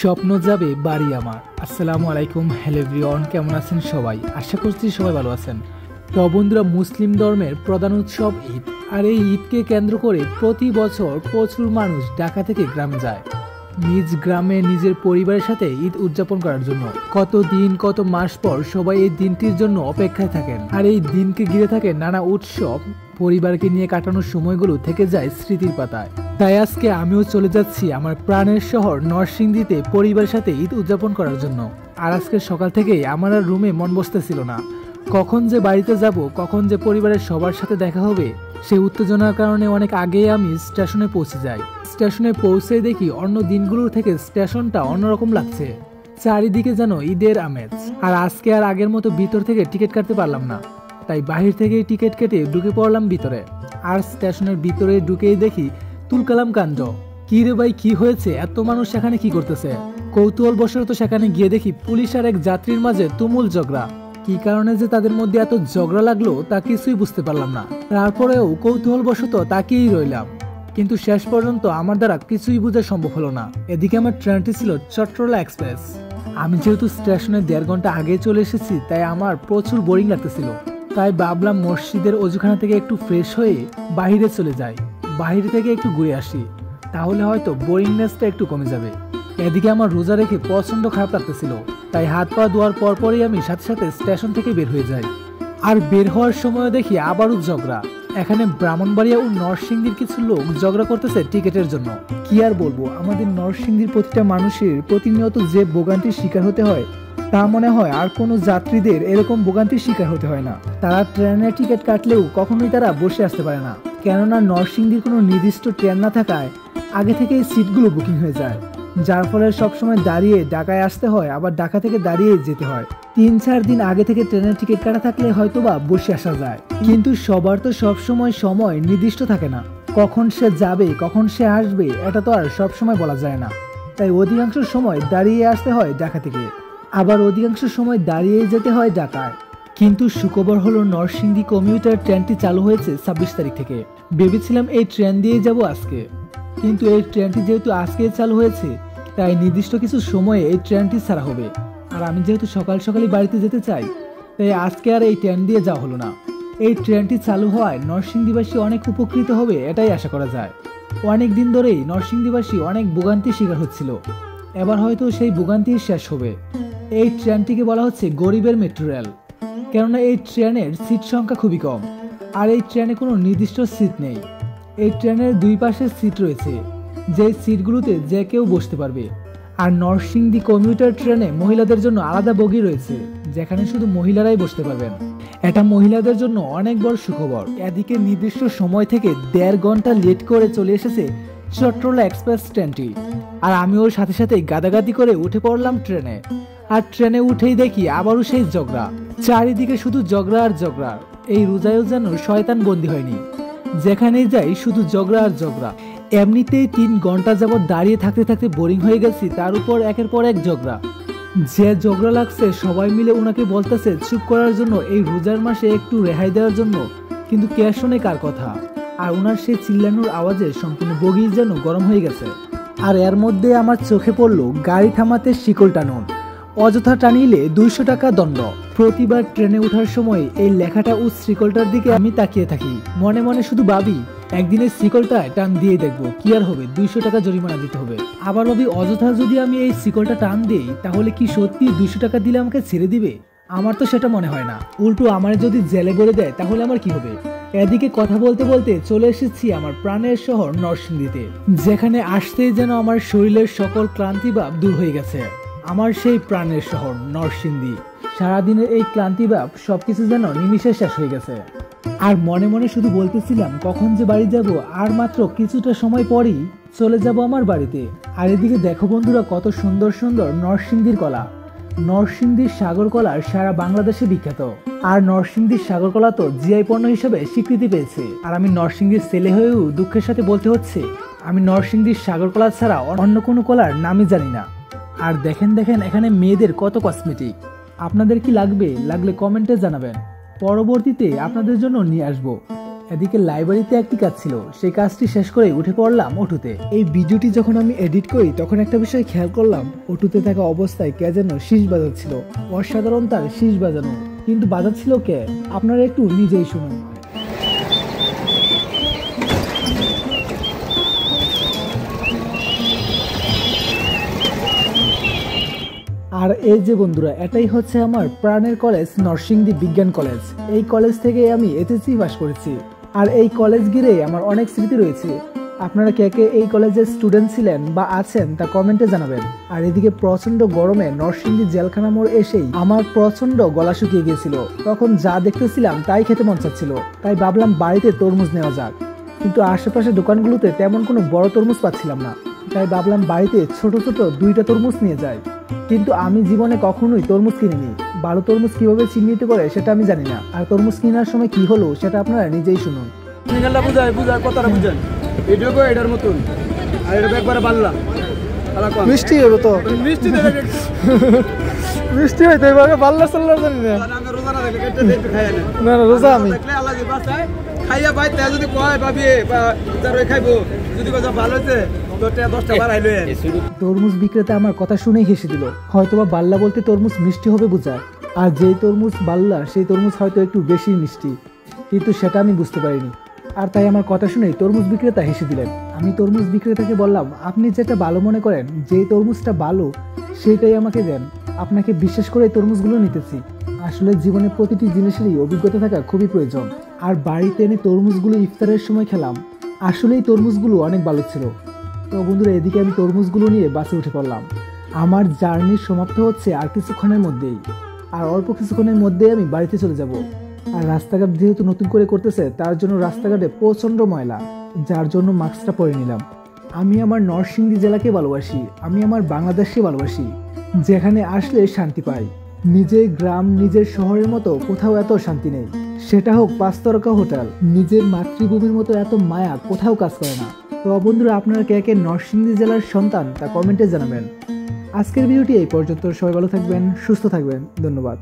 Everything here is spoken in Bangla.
স্বপ্ন যাবে বাড়ি আমার। আসসালামু আলাইকুম, হ্যালো এভরিওয়ান, কেমন আছেন সবাই? আশা করছি সবাই ভালো আছেন। তো বন্ধুরা, মুসলিম ধর্মের প্রধান উৎসব ঈদ, আর এই ঈদকে কেন্দ্র করে প্রতি বছর প্রচুর মানুষ ঢাকা থেকে গ্রামে যায় নিজ গ্রামে নিজের পরিবারের সাথে ঈদ উদযাপন করার জন্য। কত দিন কত মাস পর সবাই এই দিনটির জন্য অপেক্ষায় থাকেন, আর এই দিনকে ঘিরে থাকে নানা উৎসব। পরিবারকে নিয়ে কাটানোর সময়গুলো থেকে যায় স্মৃতির পাতায়। তাই আজকে আমিও চলে যাচ্ছি আমার প্রাণের শহর নরসিংদীতে পরিবারের সাথে ঈদ উদযাপন করার জন্য। আর আজকে সকাল থেকেই আমার আর রুমে মন বসতেছিল না, কখন যে বাড়িতে যাব, কখন যে পরিবারের সবার সাথে দেখা হবে। সেই উত্তেজনার কারণে অনেক আগেই আমি স্টেশনে পৌঁছে যাই। স্টেশনে পৌঁছে দেখি অন্য দিনগুলোর থেকে স্টেশনটা অন্যরকম লাগছে, চারিদিকে যেন ঈদের আমেজ। আর আজকে আর আগের মতো ভিতর থেকে টিকিট কাটতে পারলাম না, তাই বাহির থেকেই টিকিট কেটে ঢুকে পড়লাম ভিতরে। আর স্টেশনের ভিতরে ঢুকেই দেখি তুলকালাম কাণ্ড। কি রে ভাই, কি হয়েছে? এত মানুষ সেখানে কি করতেছে? কৌতূহল বশত সেখানে গিয়ে দেখি পুলিশ আর এক যাত্রীর মাঝে তুমুল ঝগড়া। কি কারণে যে তাদের মধ্যে এত ঝগড়া লাগলো তা কিছুই বুঝতে পারলাম না। তারপরেও কৌতূহল বশত তাকিয়েই রইলাম, কিন্তু শেষ পর্যন্ত আমার দ্বারা কিছুই বোঝা সম্ভব হলো না। এদিকে আমার ট্রেনটি ছিল চট্টলা এক্সপ্রেস। আমি যেহেতু স্টেশনে 1.5 ঘন্টা আগে চলে এসেছি, তাই আমার প্রচুর বোরিং লাগতেছিল। তাই ভাবলাম মসজিদের অজুখানা থেকে একটু ফ্রেশ হয়ে বাহিরে চলে যাই, বাহিরে থেকে একটু ঘুরে আসি, তাহলে হয়তো বোরিংনেসটা একটু কমে যাবে। এদিকে আমার রোজা রেখে প্রচন্ড খারাপ লাগতেছিল, তাই হাত পা ধোয়ার পরপরই আমি সাথে সাথে স্টেশন থেকে বের হয়ে যাই। আর বের হওয়ার সময় দেখি আবারও ঝগড়া। এখানে ব্রাহ্মণবাড়িয়া ও নরসিংদীর কিছু লোক ঝগড়া করতেছে টিকিটের জন্য। কি আর বলবো, আমাদের নরসিংদীর প্রতিটা মানুষের প্রতিনিয়ত যে ভোগান্তির শিকার হতে হয়, তা মনে হয় আর কোনো যাত্রীদের এরকম ভোগান্তির শিকার হতে হয় না। তারা ট্রেনের টিকিট কাটলেও কখনোই তারা বসে আসতে পারে না, কেননা নরসিংদীর কোনো নির্দিষ্ট ট্রেন না থাকায় আগে থেকেই সিটগুলো বুকিং হয়ে যায়, যার ফলে সবসময় দাঁড়িয়ে ঢাকায় আসতে হয়, আবার ঢাকা থেকে দাঁড়িয়ে যেতে হয়। 3-4 দিন আগে থেকে ট্রেনের টিকিট কাটা থাকলে হয়তোবা বসে আসা যায়, কিন্তু সবার তো সবসময় সময় নির্দিষ্ট থাকে না। কখন সে যাবে, কখন সে আসবে, এটা তো আর সবসময় বলা যায় না। তাই অধিকাংশ সময় দাঁড়িয়ে আসতে হয় ঢাকা থেকে, আবার অধিকাংশ সময় দাঁড়িয়ে যেতে হয় ঢাকায়। কিন্তু সুখবর হলো নরসিংদী কমিউটার ট্রেনটি চালু হয়েছে 26 তারিখ থেকে। ভেবেছিলাম এই ট্রেন দিয়ে যাব আজকে, কিন্তু এই ট্রেনটি যেহেতু আজকে চালু হয়েছে, তাই নির্দিষ্ট কিছু সময়ে এই ট্রেনটি ছাড়া হবে। আর আমি যেহেতু সকাল সকালই বাড়িতে যেতে চাই, তাই আজকে আর এই ট্রেন দিয়ে যাওয়া হলো না। এই ট্রেনটি চালু হওয়ায় নরসিংদীবাসী অনেক উপকৃত হবে, এটাই আশা করা যায়। অনেক দিন ধরেই নরসিংদীবাসী অনেক ভোগান্তির শিকার হচ্ছিল, এবার হয়তো সেই ভোগান্তির শেষ হবে। এই ট্রেনটিকে বলা হচ্ছে গরিবের মেট্রো রেল, কেননা এই ট্রেনের সিট সংখ্যা খুবই কম, আর এই ট্রেনে কোনো নির্দিষ্ট সিট নেই। এই ট্রেনের দুই পাশে সিট রয়েছে, যে সিটগুলোতে যে কেউ বসতে পারবে। আর নরসিংদী কমিউটার ট্রেনে মহিলাদের জন্য আলাদা বগি রয়েছে, যেখানে শুধু মহিলারাই বসতে পারবেন। এটা মহিলাদের জন্য অনেক বড় সুখবর। এদিকে নির্দিষ্ট সময় থেকে 1.5 ঘন্টা লেট করে চলে এসেছে চট্টলা এক্সপ্রেস ট্রেনটি, আর আমিও সাথে সাথে গাদাগাদি করে উঠে পড়লাম ট্রেনে। আর ট্রেনে উঠেই দেখি আবারও সেই ঝগড়া, চারিদিকে শুধু ঝগড়া আর ঝগড়া। এই রোজায়ও যেন শয়তান বন্দী হয়নি, যেখানেই যাই শুধু ঝগড়া আর ঝগড়া। এমনিতেই 3 ঘন্টা যাবৎ দাঁড়িয়ে থাকতে থাকতে বোরিং হয়ে গেছি, তার উপর একের পর এক ঝগড়া। যে ঝগড়া লাগছে সবাই মিলে ওনাকে বলতেছে চুপ করার জন্য, এই রোজার মাসে একটু রেহাই দেওয়ার জন্য, কিন্তু কে শোনে কার কথা। আর ওনার সেই চিল্লানোর আওয়াজে সম্পূর্ণ বগি যেন গরম হয়ে গেছে। আর এর মধ্যে আমার চোখে পড়লো গাড়ি থামাতে শিকল টানুন, অযথা টানিলে 200 টাকা দণ্ড। প্রতিবার ট্রেনে ওঠার সময় এই লেখাটা ও শিকলটার দিকে আমি তাকিয়ে থাকি, মনে মনে শুধু ভাবি একদিনের শিকলটা টান দিয়ে দেখবো, কি আর হবে, 200 টাকা জরিমানা দিতে হবে। আবার ভাবি অযথা যদি আমি এই শিকলটা টান দিই, তাহলে কি সত্যি 200 টাকা দিলে আমাকে ছেড়ে দিবে? আমার তো সেটা মনে হয় না, উল্টো আমার যদি জেলে ভরে দেয় তাহলে আমার কি হবে? এদিকে কথা বলতে বলতে চলে এসেছি আমার প্রাণের শহর নরসিংদীতে, যেখানে আসতেই যেন আমার শরীরের সকল ক্লান্তি ভাব দূর হয়ে গেছে। আমার সেই প্রাণের শহর নরসিংদী, সারাদিনের এই ক্লান্তি ভাব সবকিছু যেন নিমিষে শেষ হয়ে গেছে। আর মনে মনে শুধু বলতেছিলাম কখন যে বাড়ি যাব, আর মাত্র কিছুটা সময় পরেই চলে যাব আমার বাড়িতে। আর এদিকে দেখো বন্ধুরা, কত সুন্দর সুন্দর নরসিংদীর কলা। নরসিংদীর সাগর কলা সারা বাংলাদেশে বিখ্যাত, আর নরসিংদীর সাগর কলা তো জিআই পণ্য হিসেবে স্বীকৃতি পেয়েছে। আর আমি নরসিংদীর ছেলে হয়েও দুঃখের সাথে বলতে হচ্ছে, আমি নরসিংদীর সাগর কলা ছাড়া অন্য কোনো কলার নামই জানি না। আর দেখেন দেখেন এখানে মেয়েদের কত কসমেটিক। আপনাদের কি লাগবে? লাগলে কমেন্টে জানাবেন, পরবর্তীতে আপনাদের জন্য নিয়ে আসবো। এদিকে লাইব্রেরিতে একটি কাজ ছিল, সেই কাজটি শেষ করে উঠে পড়লাম অটোতে। এই ভিডিওটি যখন আমি এডিট করি তখন একটা বিষয় খেয়াল করলাম, অটোতে থাকা অবস্থায় কে যেন শীষ বাজাচ্ছিল। অসাধারণ তার শীষ বাজানো, কিন্তু বাজাচ্ছিল কে আপনারা একটু নিজেই শুনুন। আর এই যে বন্ধুরা, এটাই হচ্ছে আমার প্রাণের কলেজ নরসিংদী বিজ্ঞান কলেজ। এই কলেজ থেকে আমি এইচএসসি পাস করেছি, আর এই কলেজ ঘিরে আমার অনেক স্মৃতি রয়েছে। আপনারা কে কে এই কলেজের স্টুডেন্ট ছিলেন বা আছেন তা কমেন্টে জানাবেন। আর এদিকে প্রচন্ড গরমে নরসিংদী জেলখানা মোড় এসেই আমার প্রচন্ড গলা শুকিয়ে গিয়েছিল। তখন যা দেখতেছিলাম তাই খেতে মন চাচ্ছিল, তাই ভাবলাম বাড়িতে তরমুজ নেওয়া যাক। কিন্তু আশেপাশে দোকানগুলোতে তেমন কোনো বড় তরমুজ পাচ্ছিলাম না, তাই ভাবলাম বাড়িতে ছোট ছোট 2টা তরমুজ নিয়ে যাই। কিন্তু আমি জীবনে কখনোই তরমুজ কিনিনি। ভালো তরমুজ কিভাবে চিহ্নিত করে সেটা আমি জানি না, আর তরমুজ কেনার সময় কি হলো সেটা আপনারা নিজেই শুনুন। এটার মতন আর এটা একবারে বাল্লা মিষ্টি হবে তো, মিষ্টি মিষ্টি হইতে এভাবে বাল্লা সাল্লার জানি না। রোজা না দেখলে একটু খাই না না, রোজা আমি আল্লাহ বাঁচায় খাইয়া ভাই তে যদি কয় ভাবি বা খাইবো, যদি কথা ভালো হয়েছে তরমুজ বিক্রেতা আমার কথা শুনেই হেসে দিল। হয়তোবা বাল্লা বলতে তরমুজ মিষ্টি হবে বোঝায়, আর যেই তরমুজ বাল্লা সেই তরমুজ হয়তো একটু বেশি মিষ্টি, কিন্তু সেটা আমি বুঝতে পারিনি। আর তাই আমার কথা শুনেই তরমুজ বিক্রেতা হেসে দিলেন। আমি তরমুজ বিক্রেতাকে বললাম, আপনি যেটা ভালো মনে করেন, যেই তরমুজটা ভালো সেটাই আমাকে দেন, আপনাকে বিশ্বাস করে তরমুজগুলো নিতেছি। আসলে জীবনে প্রতিটি জিনিসেরই অভিজ্ঞতা থাকা খুবই প্রয়োজন। আর বাড়িতে এনে তরমুজগুলো ইফতারের সময় খেলাম, আসলেই তরমুজগুলো অনেক ভালো ছিল। তো বন্ধুরা, এদিকে আমি তরমুজগুলো নিয়ে বাসে উঠে পড়লাম। আমার জার্নি সমাপ্ত হচ্ছে আর কিছুক্ষণের মধ্যেই, আর অল্প কিছুক্ষণের মধ্যেই আমি বাড়িতে চলে যাব। আর রাস্তাঘাট যেহেতু নতুন করে করতেছে, তার জন্য রাস্তাঘাটে প্রচন্ড ময়লা, যার জন্য মাস্কটা পরে নিলাম। আমি আমার নরসিংদী জেলাকে ভালোবাসি, আমি আমার বাংলাদেশকে ভালোবাসি, যেখানে আসলে শান্তি পাই। নিজের গ্রাম নিজের শহরের মতো কোথাও এত শান্তি নেই, সেটা হোক 5 তারকা হোটেল। নিজের মাতৃভূমির মতো এত মায়া কোথাও কাজ করে না। তো বন্ধুরা, আপনারা কে কে নরসিংদী জেলার সন্তান তা কমেন্টে জানাবেন। আজকের ভিডিওটি এই পর্যন্ত। সবাই ভালো থাকবেন, সুস্থ থাকবেন, ধন্যবাদ।